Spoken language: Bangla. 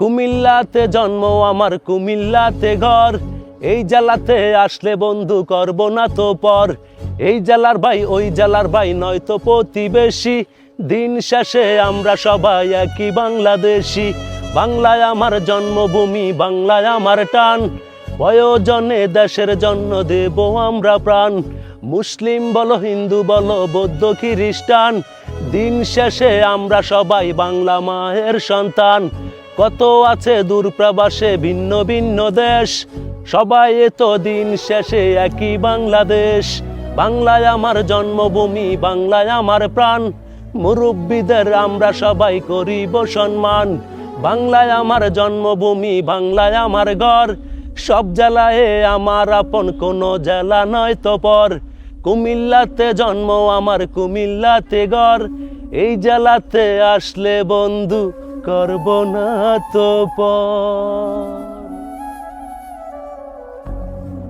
কুমিল্লাতে জন্ম আমার, কুমিল্লাতে ঘর। এই জেলাতে আসলে বন্ধু করব না তো পর। এই জেলার ভাই ওই জেলার ভাই নয়তো প্রতিবেশী। দিন শেষে আমরা সবাই একই বাংলাদেশি। বাংলায় আমার জন্মভূমি, বাংলায় আমার টান। প্রয়োজনে দেশের জন্য দেব আমরা প্রাণ। মুসলিম বলো, হিন্দু বলো, বৌদ্ধ খ্রিস্টান, দিন শেষে আমরা সবাই বাংলা মায়ের সন্তান। কত আছে দূর প্রবাসে ভিন্ন ভিন্ন দেশ, সবাই তো দিন শেষে একই বাংলাদেশ। বাংলায় আমার জন্মভূমি, বাংলায় আমার প্রাণ। মুরব্বীদের আমরা সবাই করিব সম্মান। বাংলায় আমার জন্মভূমি, বাংলায় আমার ঘর। সব জেলায় আমার আপন, কোনো জেলা নয় তো পর। কুমিল্লাতে জন্ম আমার, কুমিল্লাতে ঘর। এই জেলাতে আসলে বন্ধু করব না তো পর।